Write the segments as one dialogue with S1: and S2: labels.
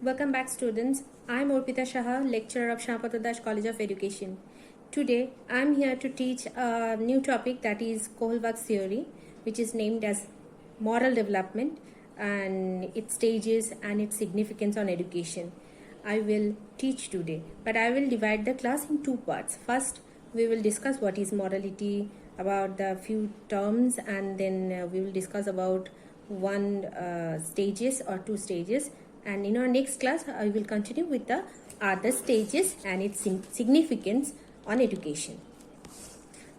S1: Welcome back, students. I'm Orpita Shaha, lecturer of Shyampata Das College of Education. Today, I'm here to teach a new topic, that is Kohlberg's theory, which is named as moral development and its stages and its significance on education. I will teach today, but I will divide the class in two parts. First, we will discuss what is morality, about the few terms, and then we will discuss about one stages or two stages, and in our next class I will continue with the other stages and its significance on education.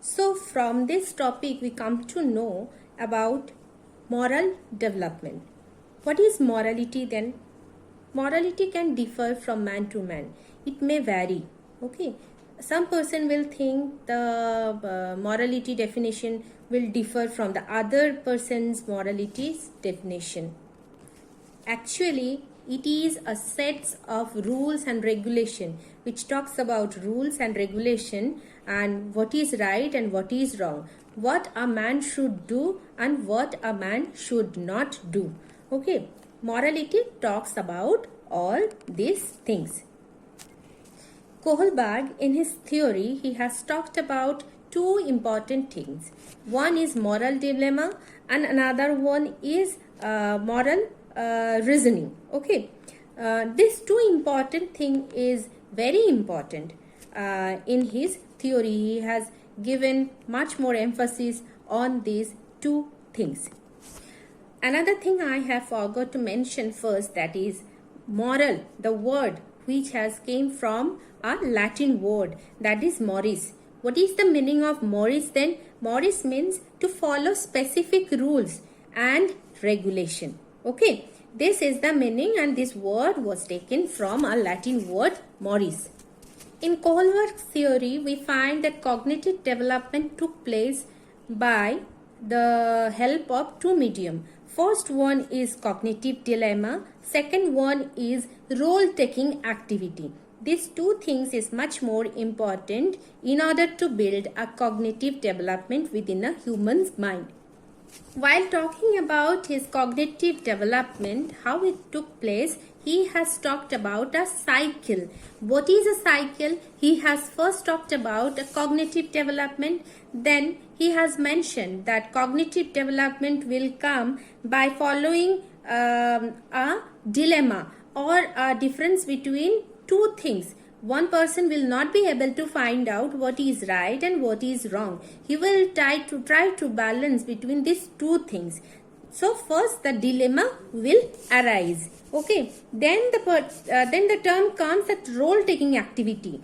S1: So from this topic we come to know about moral development. What is morality then? Morality can differ from man to man. It may vary. Okay. Some person will think the morality definition will differ from the other person's morality's definition. Actually, it is a set of rules and regulation which talks about rules and regulation and what is right and what is wrong, what a man should do and what a man should not do. Okay, morality talks about all these things. Kohlberg, in his theory, he has talked about two important things. One is moral dilemma and another one is moral reasoning. Okay, this two important thing is very important. In his theory, he has given much more emphasis on these two things. Another thing I have forgot to mention first, that is moral, the word which has came from a Latin word, that is moris. What is the meaning of moris then? Moris means to follow specific rules and regulation. Okay, this is the meaning, and this word was taken from a Latin word moris. In Kohlberg's theory, we find that cognitive development took place by the help of two medium. First one is cognitive dilemma, second one is role-taking activity. These two things is much more important in order to build a cognitive development within a human's mind. While talking about his cognitive development, how it took place, he has talked about a cycle. What is a cycle? He has first talked about a cognitive development, then he has mentioned that cognitive development will come by following a dilemma or a difference between two things. One person will not be able to find out what is right and what is wrong. He will try to balance between these two things. So first the dilemma will arise. Okay. Then the term comes at role-taking activity.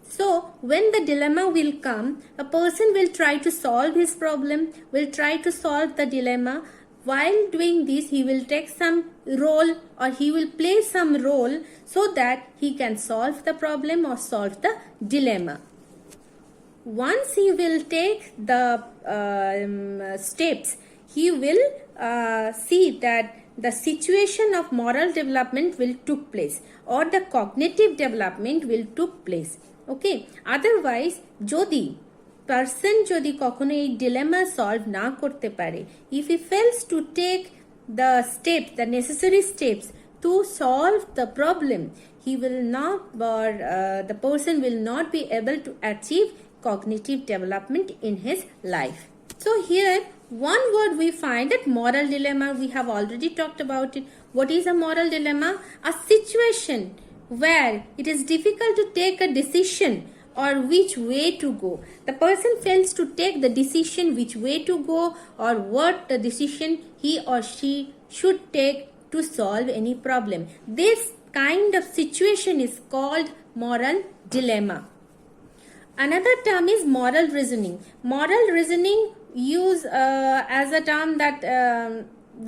S1: So when the dilemma will come, a person will try to solve his problem, will try to solve the dilemma. While doing this, he will take some role or he will play some role so that he can solve the problem or solve the dilemma. Once he will take the steps, he will see that the situation of moral development will took place or the cognitive development will took place. Okay. Otherwise, person যদি কখনো এই dilemma solve না করতে পারে, if he fails to take the steps, the necessary steps to solve the problem, he will not, or the person will not be able to achieve cognitive development in his life. So here one word we find, that moral dilemma. We have already talked about it. What is a moral dilemma? A situation where it is difficult to take a decision or which way to go. The person fails to take the decision which way to go or what the decision he or she should take to solve any problem. This kind of situation is called moral dilemma. Another term is moral reasoning. Moral reasoning use as a term that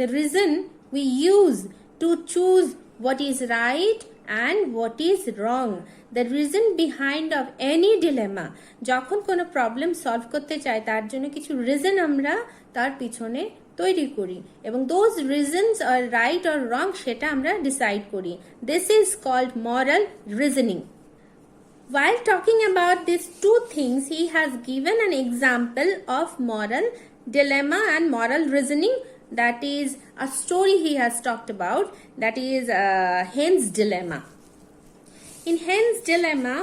S1: the reason we use to choose what is right and what is wrong. The reason behind of any dilemma, যখন কোনো problem solve করতে চাই তার জন্য কিছু reason আমরা তার পিছনে তৈরি করি এবং those reasons are right or wrong সেটা আমরা ডিসাইড করি. This is called moral reasoning. While talking about these two things, he has given an example of moral dilemma and moral reasoning that is a story he has talked about, that is Hen's Dilemma. In Hen's Dilemma,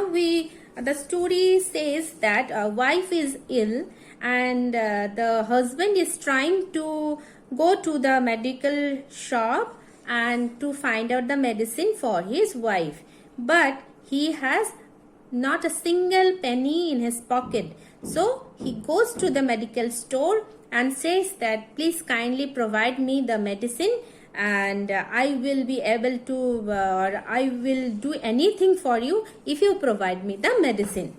S1: the story says that a wife is ill and the husband is trying to go to the medical shop and to find out the medicine for his wife, but he has not a single penny in his pocket. So he goes to the medical store and says that please kindly provide me the medicine and I will be able to I will do anything for you if you provide me the medicine.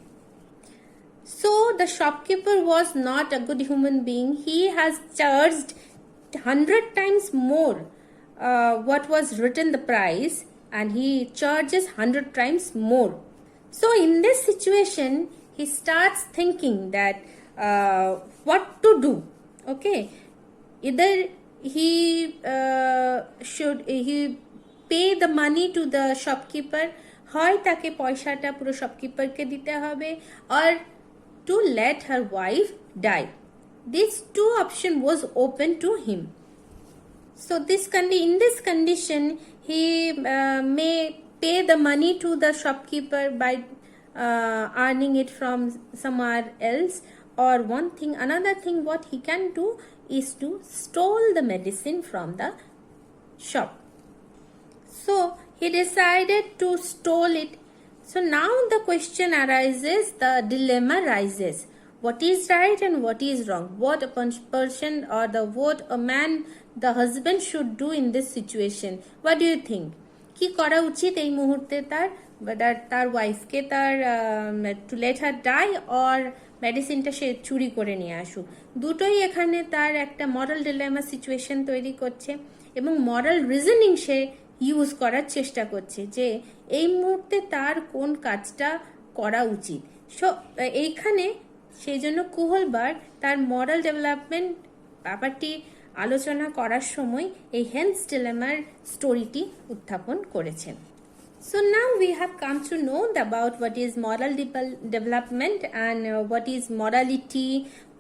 S1: So the shopkeeper was not a good human being. He has charged 100 times more what was written the price, and he charges 100 times more. So in this situation, he starts thinking that what to do. Okay, either he should he pay the money to the shopkeeper, হয় তাকে পয়সাটা পুরো shopkeeper-কে দিতে হবে, or to let her wife die. These two options was open to him. So in this condition, he may pay the money to the shopkeeper by earning it from somewhere else, or another thing what he can do is to steal the medicine from the shop. So he decided to steal it. So now the question arises, the dilemma rises. What is right and what is wrong? What a person or what a man, the husband should do in this situation? What do you think? কি করা উচিত এই মুহূর্তে তার ওয়াইফকে to let her die or মেডিসিনটা সে চুরি করে নিয়ে আসুক? দুটোই এখানে তার একটা মরাল ডিলেমা সিচুয়েশন তৈরি করছে এবং মরাল রিজনিং সে ইউজ করার চেষ্টা করছে যে এই মুহূর্তে তার কোন কাজটা করা উচিত। সো এইখানে সেই জন্য কোহলবার্গ তার মরাল ডেভেলপমেন্ট ব্যাপারটি আলোচনা করার সময় এই হেন্স ডিলেমার স্টোরিটি উত্থাপন করেছেন। So now we have come to know about what is moral development and what is morality,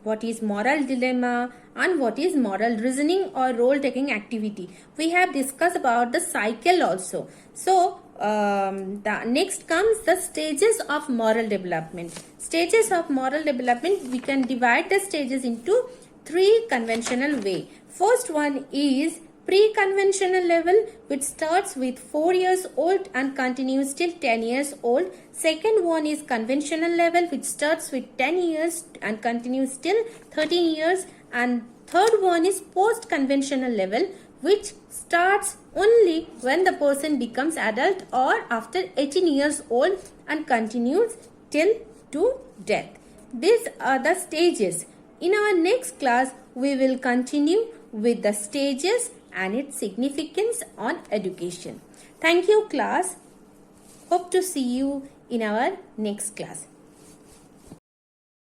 S1: what is moral dilemma, and what is moral reasoning or role taking activity. We have discussed about the cycle also. So the next comes the stages of moral development. Stages of moral development, we can divide the stages into three conventional way. First one is pre-conventional level, which starts with 4 years old and continues till 10 years old. Second one is conventional level, which starts with 10 years and continues till 13 years. And third one is post-conventional level, which starts only when the person becomes adult or after 18 years old and continues till to death. These are the stages. In our next class, we will continue with the stages and its significance on education. Thank you, class. Hope to see you in our next class.